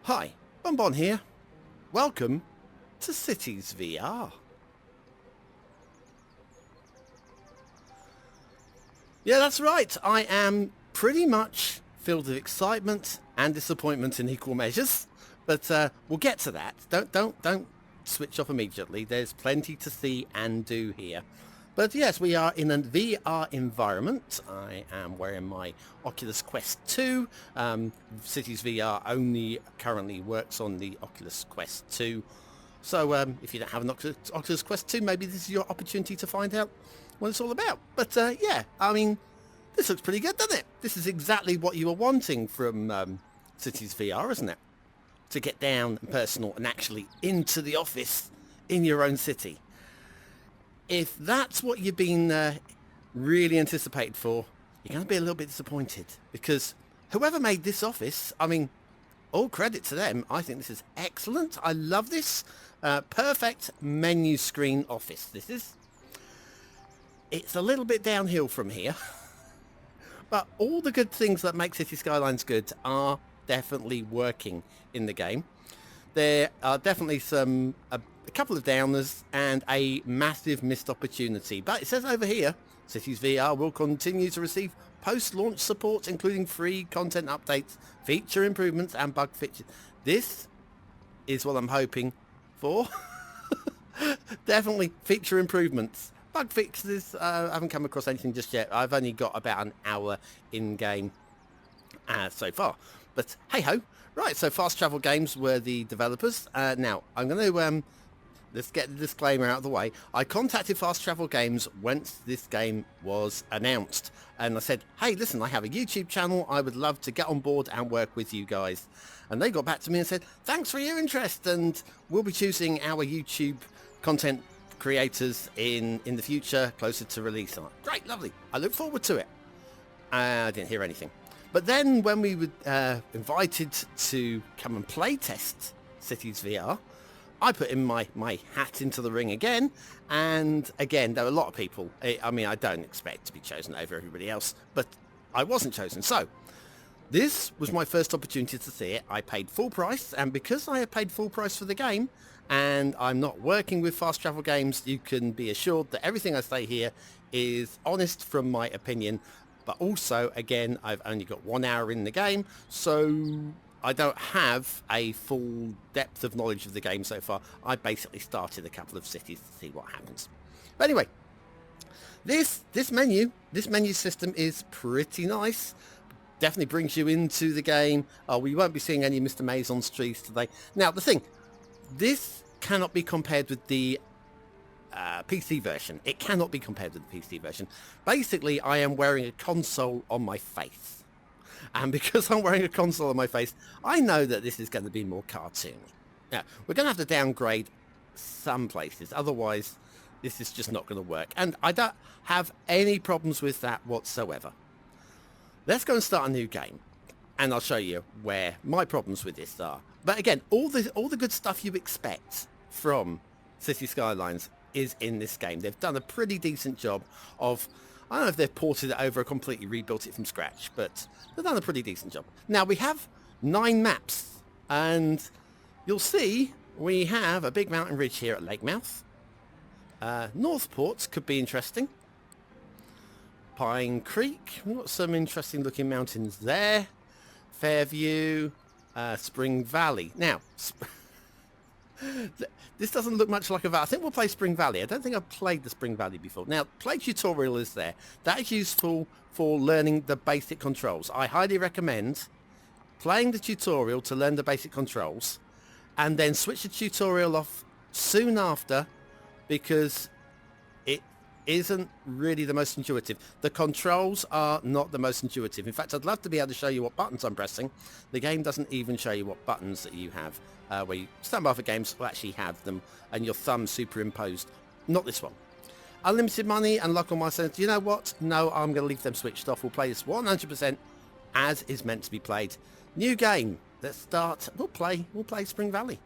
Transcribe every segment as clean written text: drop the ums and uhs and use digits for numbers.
Hi, BonBon here. Welcome to Cities VR. Yeah, that's right. I am pretty much filled with excitement and disappointment in equal measures, but we'll get to that. Don't switch off immediately. There's plenty to see and do here. But yes, we are in a VR environment. I am wearing my Oculus Quest 2. Cities VR only currently works on the Oculus Quest 2. So if you don't have an Oculus Quest 2, maybe this is your opportunity to find out what it's all about. But yeah, I mean, this looks pretty good, doesn't it? This is exactly what you were wanting from Cities VR, isn't it? To get down and personal and actually into the office in your own city. If that's what you've been really anticipated for, you're going to be a little bit disappointed, because whoever made this office, I mean, all credit to them. I think this is excellent. I love this. Perfect menu screen office. This is. It's a little bit downhill from here, but all the good things that make City Skylines good are definitely working in the game. There are definitely a couple of downers and a massive missed opportunity. But it says over here, Cities VR will continue to receive post-launch support, including free content updates, feature improvements, and bug fixes. This is what I'm hoping for. Definitely feature improvements. Bug fixes, I haven't come across anything just yet. I've only got about an hour in-game so far. But hey-ho. Right, so Fast Travel Games were the developers. Now, I'm going to... let's get the disclaimer out of the way. I contacted Fast Travel Games once this game was announced. And I said, hey, listen, I have a YouTube channel. I would love to get on board and work with you guys. And they got back to me and said, thanks for your interest. And we'll be choosing our YouTube content creators in the future, closer to release. I'm like, great, lovely. I look forward to it. I didn't hear anything. But then when we were invited to come and play test Cities VR, I put in my hat into the ring again, and again, there were a lot of people. I mean, I don't expect to be chosen over everybody else, but I wasn't chosen. So this was my first opportunity to see it. I paid full price, and because I had paid full price for the game, and I'm not working with Fast Travel Games, you can be assured that everything I say here is honest from my opinion. But also, again, I've only got 1 hour in the game, so I don't have a full depth of knowledge of the game so far. I basically started a couple of cities to see what happens. But anyway, this menu system is pretty nice. Definitely brings you into the game. We won't be seeing any Mr. Maze on streets today. Now, the thing, this cannot be compared with the PC version. It cannot be compared with the PC version. Basically, I am wearing a console on my face. And because I'm wearing a console on my face, I know that this is going to be more cartoony. Now, we're going to have to downgrade some places. Otherwise, this is just not going to work. And I don't have any problems with that whatsoever. Let's go and start a new game. And I'll show you where my problems with this are. But again, all the good stuff you expect from City Skylines is in this game. They've done a pretty decent job of, I don't know if they've ported it over or completely rebuilt it from scratch, but they've done a pretty decent job. Now we have 9 maps, and you'll see we have a big mountain ridge here at Lakemouth. Northport could be interesting. Pine Creek, we've got some interesting looking mountains there. Fairview, Spring Valley. Now, this doesn't look much like a valley. I think we'll play Spring Valley. I don't think I've played the Spring Valley before. Now, play tutorial is there. That is useful for learning the basic controls. I highly recommend playing the tutorial to learn the basic controls, and then switch the tutorial off soon after, because it isn't really the most intuitive. The controls are not the most intuitive. In fact, I'd love to be able to show you what buttons I'm pressing. The game doesn't even show you what buttons that you have. Where you, some other games will actually have them and your thumb superimposed. Not this one. Unlimited money and lock on my sense. You know what? No, I'm going to leave them switched off. We'll play this 100% as is meant to be played. New game. Let's start. We'll play Spring Valley.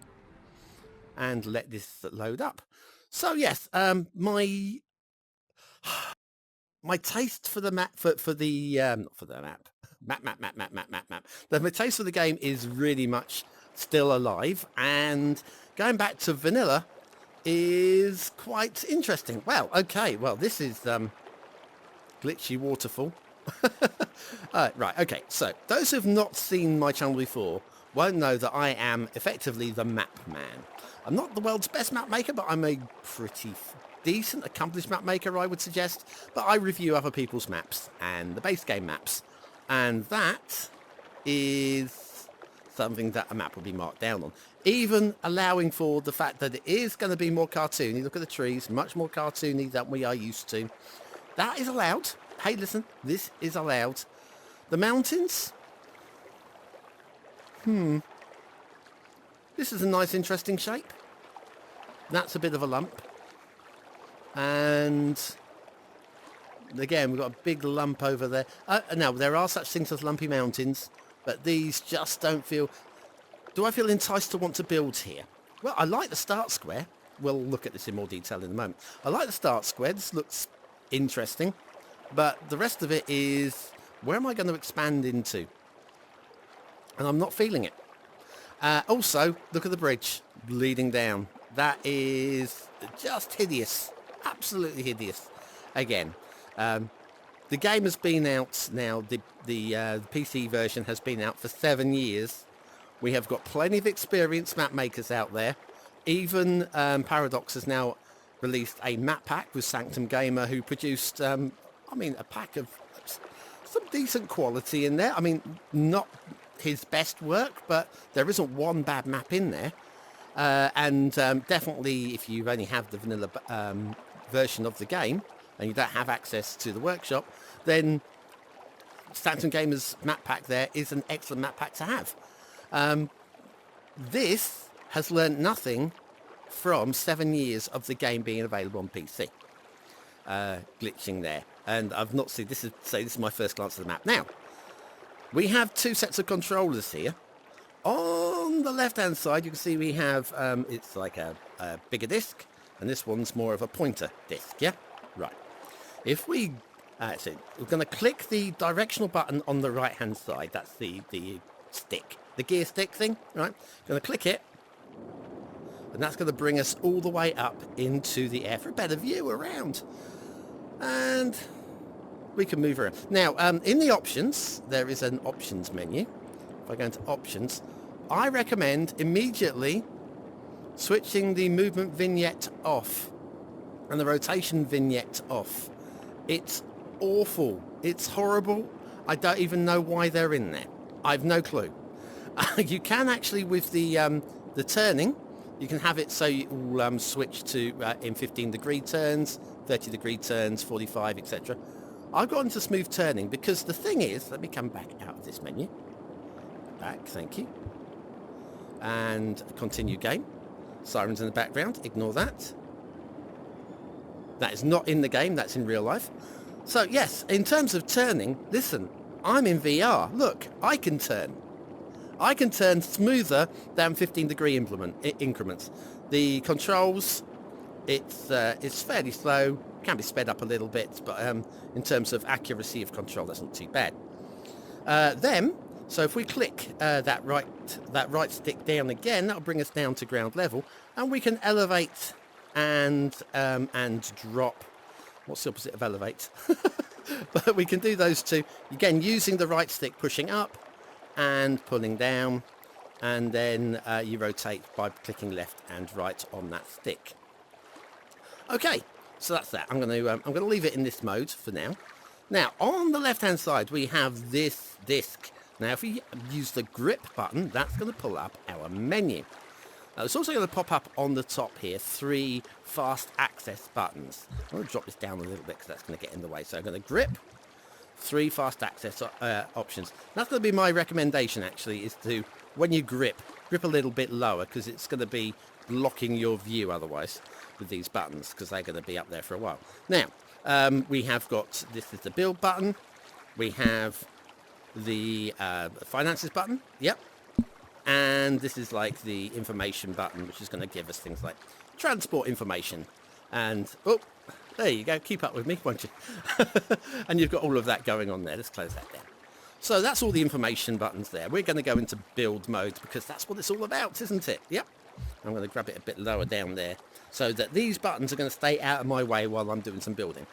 And let this load up. So yes, my taste for the map my taste for the game is really much still alive, and going back to vanilla is quite interesting. Well, okay, well, this is glitchy waterfall. Right, okay, so those who've not seen my channel before won't know that I am effectively the map man. I'm not the world's best map maker, but I'm a pretty decent, accomplished map maker, I would suggest. But I review other people's maps and the base game maps, and that is something that a map would be marked down on, even allowing for the fact that it is going to be more cartoony. Look at the trees, much more cartoony than we are used to. That is allowed. Hey, listen, this is allowed. The mountains? This is a nice, interesting shape. That's a bit of a lump. And again, we've got a big lump over there. Now, there are such things as lumpy mountains, but these just don't feel... Do I feel enticed to want to build here? Well, I like the start square. We'll look at this in more detail in a moment. I like the start square. This looks interesting. But the rest of it is, where am I going to expand into? And I'm not feeling it. Also, look at the bridge leading down. That is just hideous. Absolutely hideous. Again, the game has been out now. The PC version has been out for 7 years. We have got plenty of experienced map makers out there. Even Paradox has now released a map pack with Sanctum Gamer, who produced, a pack of some decent quality in there. I mean, not his best work, but there isn't one bad map in there. Definitely, if you only have the vanilla version of the game and you don't have access to the workshop, then Sanctum Gamer's map pack there is an excellent map pack to have. This has learnt nothing from 7 years of the game being available on PC. Glitching there, and I've not seen this is my first glance at the map. Now we have two sets of controllers here. On the left hand side you can see we have it's like a bigger disc, and this one's more of a pointer disc. Yeah, right. If we so we're going to click the directional button on the right hand side. That's the stick, the gear stick thing, right? Going to click it, and that's going to bring us all the way up into the air for a better view around. And we can move around. Now, in the options, there is an options menu. If I go into options, I recommend immediately switching the movement vignette off and the rotation vignette off. It's awful. It's horrible. I don't even know why they're in there. I've no clue. You can actually, with the turning, you can have it so you will switch to in 15-degree turns, 30-degree turns, 45, etc. I've gone to smooth turning because the thing is, let me come back out of this menu. Back, thank you. And continue game. Sirens in the background, ignore that. That is not in the game, that's in real life. So yes, in terms of turning, listen, I'm in VR. Look, I can turn. I can turn smoother than 15-degree increments. The controls, it's fairly slow, can be sped up a little bit, but in terms of accuracy of control, that's not too bad. So if we click that right stick down again, that'll bring us down to ground level, and we can elevate and drop. What's the opposite of elevate? But we can do those two again using the right stick, pushing up and pulling down, and then you rotate by clicking left and right on that stick. Okay, so that's that. I'm going to leave it in this mode for now. Now on the left hand side we have this disc. Now if we use the grip button, that's going to pull up our menu. Now it's also going to pop up on the top here 3 fast access buttons. I'm going to drop this down a little bit because that's going to get in the way. So I'm going to grip, 3 fast access options. That's going to be my recommendation actually, is to, when you grip a little bit lower, because it's going to be blocking your view otherwise with these buttons, because they're going to be up there for a while. Now we have got, this is the build button, we have the finances button, yep, and this is like the information button, which is going to give us things like transport information, and oh, there you go, keep up with me, won't you? And you've got all of that going on there. Let's close that down. So that's all the information buttons there. We're going to go into build mode because that's what it's all about, isn't it? Yep. I'm going to grab it a bit lower down there so that these buttons are going to stay out of my way while I'm doing some building.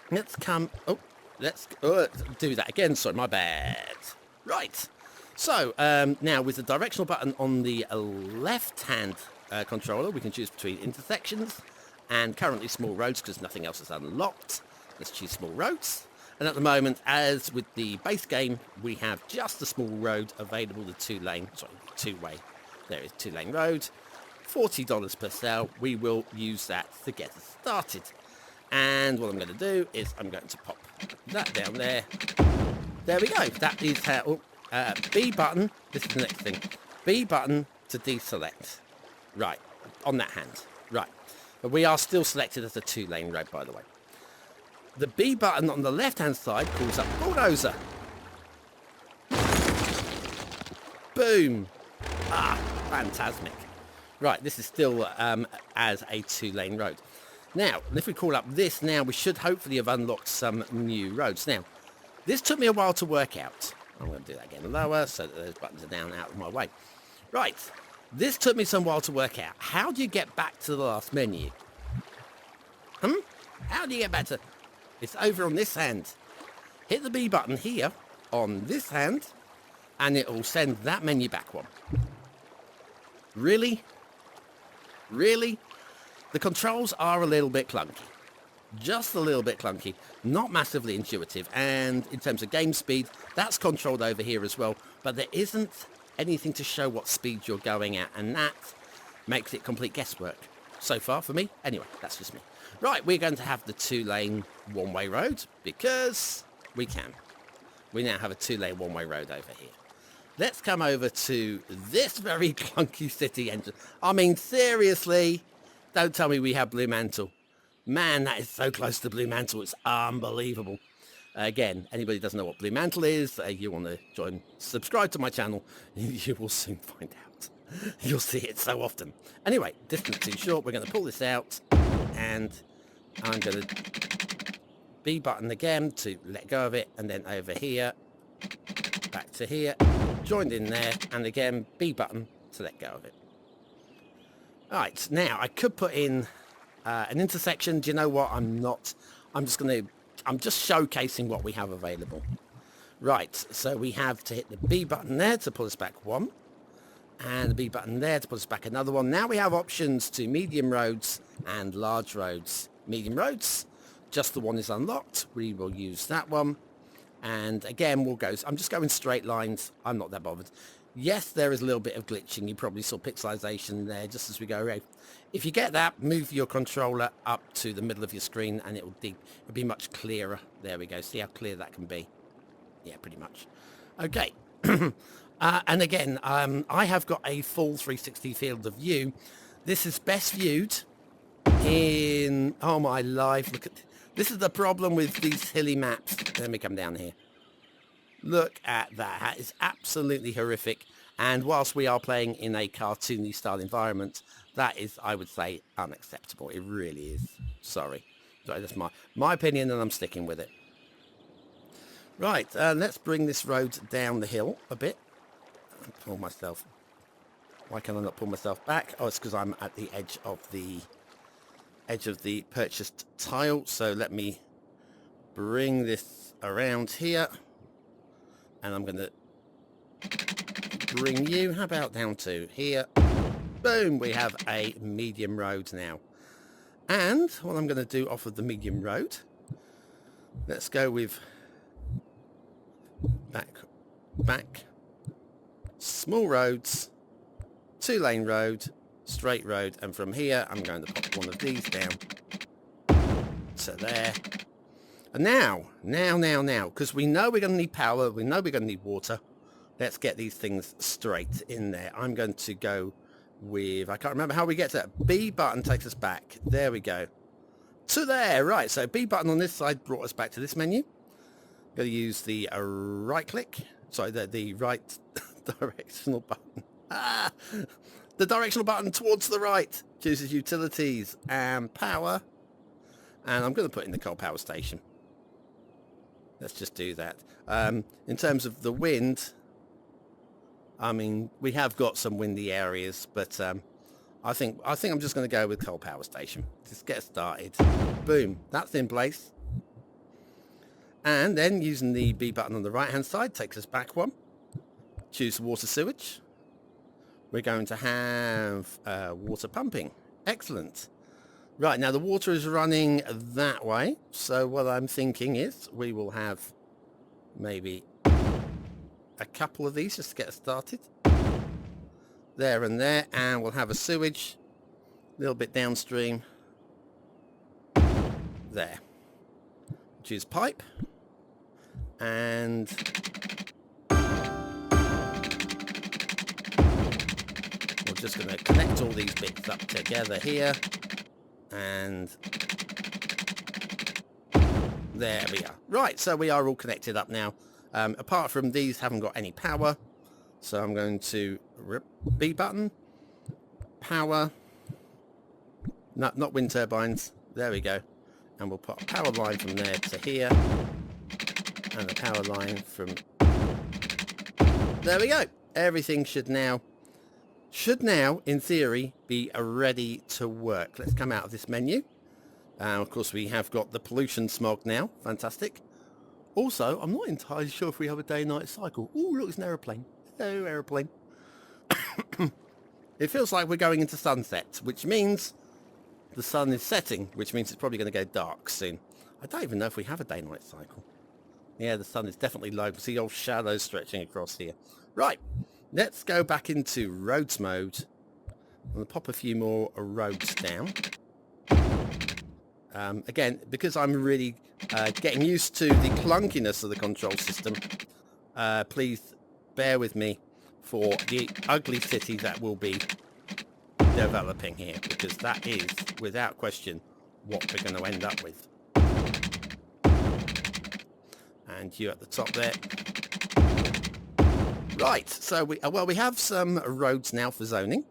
Let's do that again. Sorry, my bad. Right. So now with the directional button on the left-hand controller, we can choose between intersections and currently small roads because nothing else is unlocked. Let's choose small roads. And at the moment, as with the base game, we have just the small road available, the two-way. There is two-lane road, $40 per cell. We will use that to get us started. And what I'm going to do is I'm going to pop that down there. There we go. That is how... B button, this is the next thing. B button to deselect. Right, on that hand. Right. But we are still selected as a two-lane road, by the way. The B button on the left-hand side calls up bulldozer. Boom. Ah, phantasmic. Right, this is still as a two-lane road. Now, if we call up this now, we should hopefully have unlocked some new roads. Now, this took me a while to work out. I'm going to do that again lower so that those buttons are down out of my way. Right, this took me some while to work out. How do you get back to the last menu? How do you get back to... It's over on this hand. Hit the B button here on this hand and it will send that menu back one. Really? Really? The controls are a little bit clunky. Just a little bit clunky. Not massively intuitive. And in terms of game speed, that's controlled over here as well. But there isn't anything to show what speed you're going at. And that makes it complete guesswork. So far for me. Anyway, that's just me. Right, we're going to have the two-lane one-way road because we can. We now have a two-lane one-way road over here. Let's come over to this very clunky city engine. I mean, seriously, don't tell me we have Blue Mantle. Man, that is so close to Blue Mantle. It's unbelievable. Again, anybody who doesn't know what Blue Mantle is, you want to subscribe to my channel, you will soon find out. You'll see it so often. Anyway, distance too short. We're going to pull this out. And I'm going to B button again to let go of it, and then over here, back to here, joined in there, and again B button to let go of it. Alright, now I could put in an intersection. Do you know what? I'm just showcasing what we have available. Right, so we have to hit the B button there to pull us back one, and the B button there to put us back another one. Now we have options to medium roads and large roads. Medium roads, just the one is unlocked. We will use that one. And again, I'm just going straight lines. I'm not that bothered. Yes, there is a little bit of glitching. You probably saw pixelization there just as we go around. If you get that, move your controller up to the middle of your screen and it'll be much clearer. There we go. See how clear that can be? Yeah, pretty much. Okay. And again, I have got a full 360 field of view. This is best viewed in... Oh, my life. Look at... This is the problem with these hilly maps. Let me come down here. Look at that. That is absolutely horrific. And whilst we are playing in a cartoony style environment, that is, I would say, unacceptable. It really is. Sorry. That's my opinion, and I'm sticking with it. Right, let's bring this road down the hill a bit. Pull myself. Why can I not pull myself back? Oh, it's because I'm at the edge of the purchased tile. So let me bring this around here, and I'm going to bring you. How about down to here? Boom! We have a medium road now. And what I'm going to do off of the medium road, let's go with back. Small roads, two-lane road, straight road, and from here I'm going to pop one of these down to there. And now, because we know we're going to need power, we know we're going to need water, let's get these things straight in there. I'm going to go with, I can't remember how we get to that. B button takes us back. There we go. To there, right, so B button on this side brought us back to this menu. Going to use the right click, sorry, the right directional button. The directional button towards the right chooses utilities and power, and I'm going to put in the coal power station. Let's just do that. In terms of the wind, I mean, we have got some windy areas, but I think I'm just going to go with coal power station. Just get started. Boom, that's in place. And then using the B button on the right hand side takes us back one. Choose water sewage. We're going to have water pumping. Excellent. Right, now the water is running that way. So what I'm thinking is we will have maybe a couple of these just to get us started. There and there. And we'll have a sewage a little bit downstream. There. Choose pipe. And we're just going to connect all these bits up together here. And there we are. Right, so we are all connected up now. Apart from these haven't got any power. So I'm going to B button, power, not wind turbines. There we go. And we'll put a power line from there to here. And a power line from... There we go. Everything should now, in theory, be ready to work. Let's come out of this menu. Of course, we have got the pollution smog now. Fantastic. Also, I'm not entirely sure if we have a day-night cycle. Oh, look, it's an aeroplane. Hello, aeroplane. It feels like we're going into sunset, which means the sun is setting, which means it's probably going to go dark soon. I don't even know if we have a day-night cycle. Yeah, the sun is definitely low. See old shadows stretching across here. Right, let's go back into roads mode. I'm going to pop a few more roads down. Again, because I'm really getting used to the clunkiness of the control system, please bear with me for the ugly city that will be developing here, because that is, without question, what we're going to end up with. And you at the top there. Right, so we have some roads now for zoning.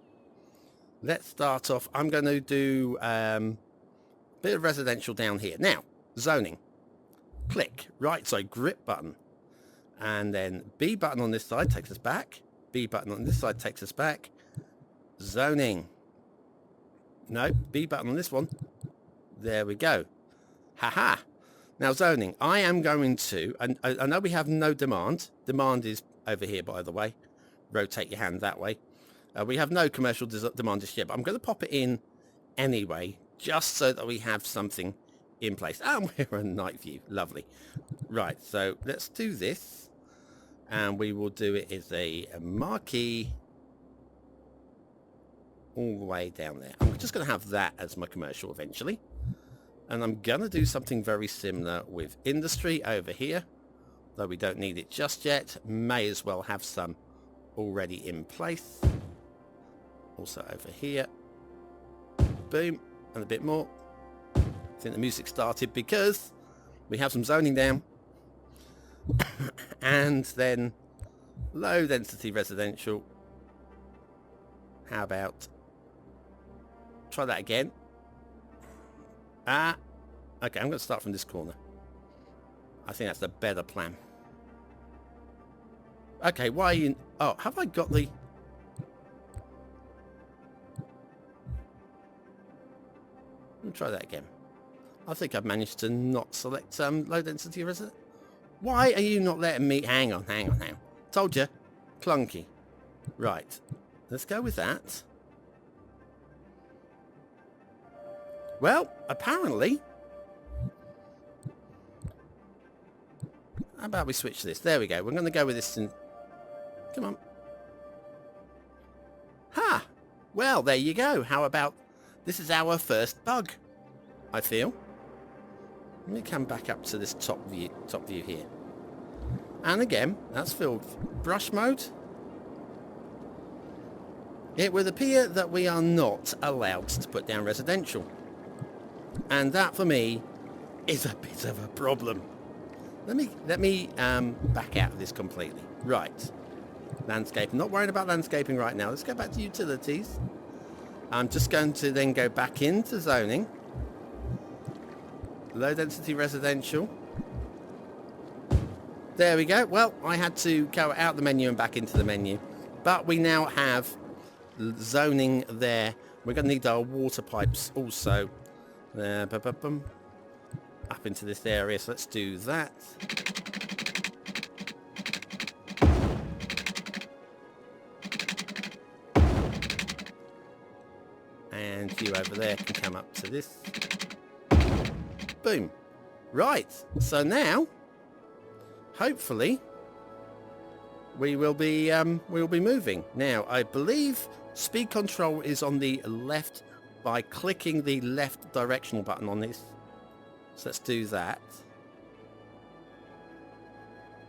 Let's start off. I'm going to do a bit of residential down here. Now, zoning. Click. Right, so grip button. And then B button on this side takes us back. B button on this side takes us back. Zoning. No, B button on this one. There we go. Haha. Now zoning. I am going to, and I know we have no demand. Demand is over here, by the way. Rotate your hand that way. We have no commercial demand just yet, but I'm going to pop it in anyway, just so that we have something in place. And we're on night view. Lovely. Right, so let's do this. And we will do it as a marquee all the way down there. I'm just going to have that as my commercial eventually. And I'm going to do something very similar with industry over here. Though we don't need it just yet. May as well have some already in place. Also over here. Boom. And a bit more. I think the music started because we have some zoning down. And then low density residential. How about try that again? Okay, I'm going to start from this corner. I think that's a better plan. Okay, why are you... Oh, have I got the... Let me try that again. I think I've managed to not select low density resident. Why are you not letting me... Hang on. Told you. Clunky. Right. Let's go with that. Well, apparently... How about we switch this? There we go. We're going to go with this and... Come on. Ha! Well, there you go. How about... This is our first bug, I feel. Let me come back up to this top view here. And again, that's filled. Brush mode. It would appear that we are not allowed to put down residential. And that, for me, is a bit of a problem. Let me back out of this completely. Right. Landscaping. Not worried about landscaping right now. Let's go back to utilities. I'm just going to then go back into zoning. Low density residential. There we go. Well, I had to go out the menu and back into the menu. But we now have zoning there. We're going to need our water pipes also. There, up into this area. So let's do that. And you over there can come up to this. Boom. Right. So now, hopefully, we will be moving. Now, I believe speed control is on the left by clicking the left directional button on this. So let's do that.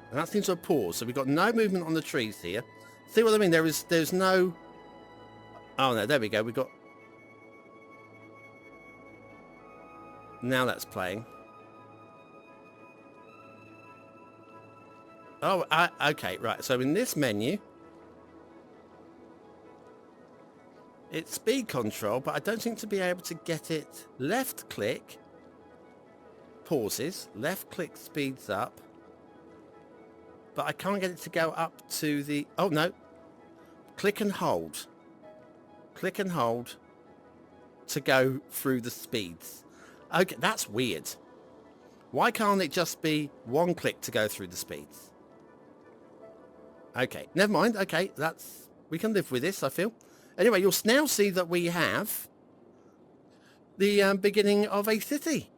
And that seems to have paused. So we've got no movement on the trees here. See what I mean? There's no... Oh no, there we go. We've got... Now that's playing. Oh, okay, right. So in this menu, it's speed control, but I don't seem to be able to get it. Left click pauses, left click speeds up, but I can't get it to go up to the... Oh, no. Click and hold. Click and hold to go through the speeds. Okay, that's weird. Why can't it just be one click to go through the speeds? Okay, never mind. Okay, we can live with this, I feel. Anyway, you'll now see that we have the beginning of a city.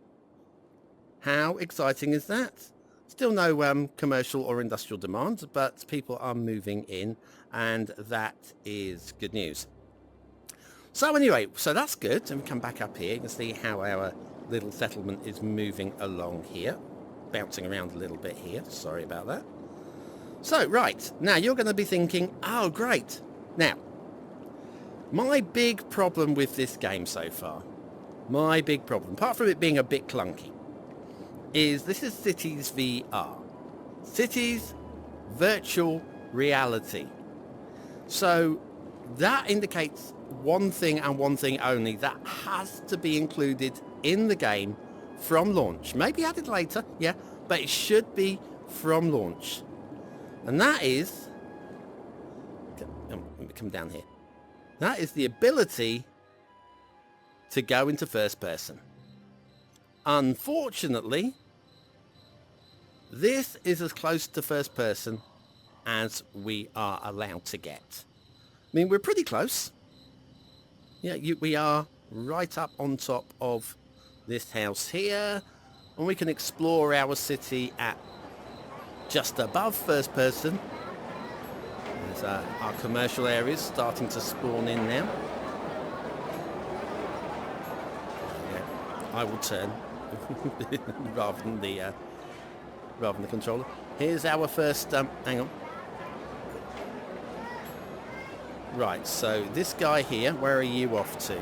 How exciting is that? Still no commercial or industrial demand, but people are moving in, and that is good news. So anyway, so that's good. And we come back up here. You can see how our little settlement is moving along here. Bouncing around a little bit here. Sorry about that. So, right. Now, you're going to be thinking, oh, great. Now, my big problem with this game so far, my big problem, apart from it being a bit clunky, is this is Cities VR. Cities Virtual Reality. So, that indicates one thing and one thing only. That has to be included in the game from launch. Maybe added later, yeah, but it should be from launch. And that is... Let me come down here. That is the ability to go into first person. Unfortunately, this is as close to first person as we are allowed to get. I mean, we're pretty close. Yeah, we are right up on top of this house here, and we can explore our city at just above first person. There's our commercial areas starting to spawn in now. Yeah, I will turn rather than the controller. Here's our first. Hang on. Right, so this guy here, where are you off to?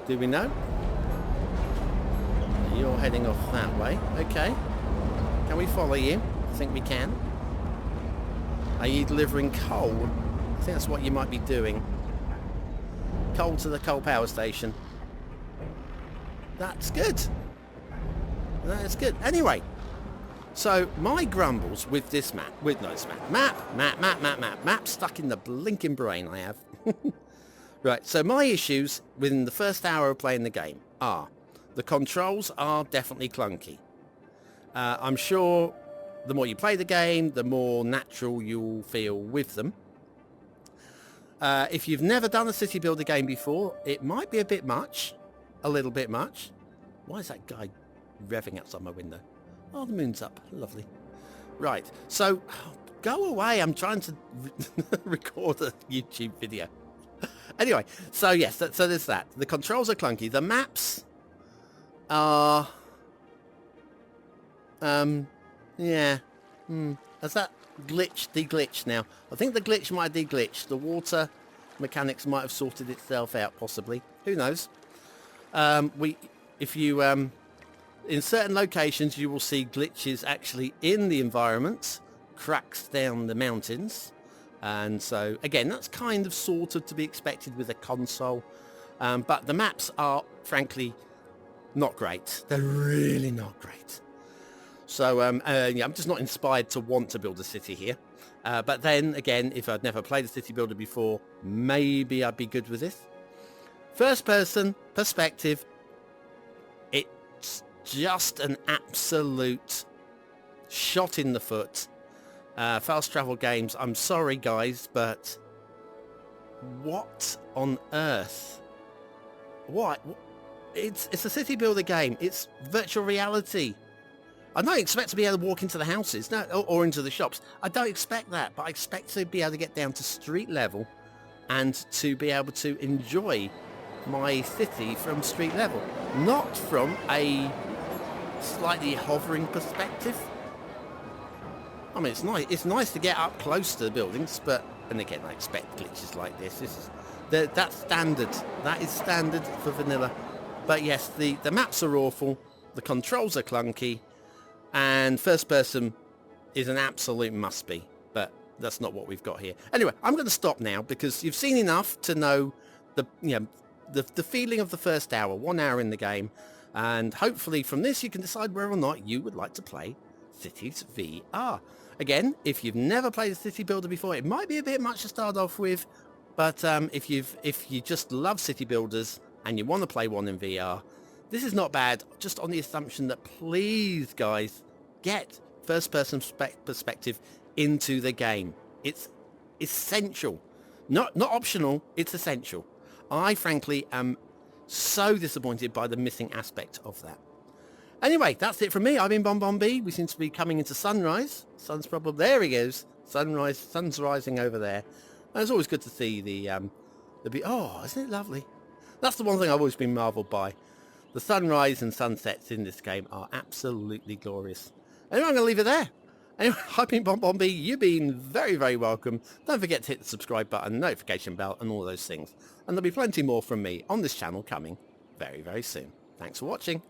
Do we know? You're heading off that way. Okay. Can we follow you? I think we can. Are you delivering coal? I think that's what you might be doing. Coal to the coal power station. That's good. That's good. Anyway, so my grumbles with this map, map stuck in the blinking brain I have. Right, so my issues within the first hour of playing the game are the controls are definitely clunky. I'm sure the more you play the game, the more natural you'll feel with them. If you've never done a city builder game before, it might be a bit much, a little bit much. Why is that guy revving outside my window? Oh, the moon's up. Lovely. Right. So, go away. I'm trying to record a YouTube video. Anyway, so yes, so there's that. The controls are clunky. The maps are... yeah. Has that de-glitched now? I think the glitch might have de-glitched. The water mechanics might have sorted itself out, possibly. Who knows? If you... in certain locations, you will see glitches actually in the environment, cracks down the mountains. And so, again, that's kind of sort of to be expected with a console. But the maps are, frankly, not great. They're really not great. So yeah, I'm just not inspired to want to build a city here. But then again, if I'd never played a city builder before, maybe I'd be good with this. First person perspective, it's just an absolute shot in the foot. Fast travel games, I'm sorry guys, but what on earth? What? It's a city builder game. It's virtual reality. I don't expect to be able to walk into the houses, no, or into the shops. I don't expect that, but I expect to be able to get down to street level and to be able to enjoy my city from street level, not from a slightly hovering perspective. I mean, it's nice to get up close to the buildings, but, and again, I expect glitches like this. That's standard. That is standard for vanilla. But yes, the maps are awful, the controls are clunky, and first person is an absolute must-be, but that's not what we've got here. Anyway, I'm going to stop now because you've seen enough to know the feeling of the first hour, 1 hour in the game, and hopefully from this you can decide whether or not you would like to play Cities VR. Again, if you've never played a city builder before, it might be a bit much to start off with, but if you just love city builders and you want to play one in VR, this is not bad, just on the assumption that please, guys, get first-person perspective into the game. It's essential. Not optional, it's essential. I, frankly, am so disappointed by the missing aspect of that. Anyway, that's it from me. I've been BonBonB. We seem to be coming into sunrise. Sun's probably... There he goes. Sunrise. Sun's rising over there. And it's always good to see the oh, isn't it lovely? That's the one thing I've always been marvelled by. The sunrise and sunsets in this game are absolutely glorious. Anyway, I'm going to leave it there. Anyway, I've been BonBonB. You've been very, very welcome. Don't forget to hit the subscribe button, notification bell, and all those things. And there'll be plenty more from me on this channel coming very, very soon. Thanks for watching.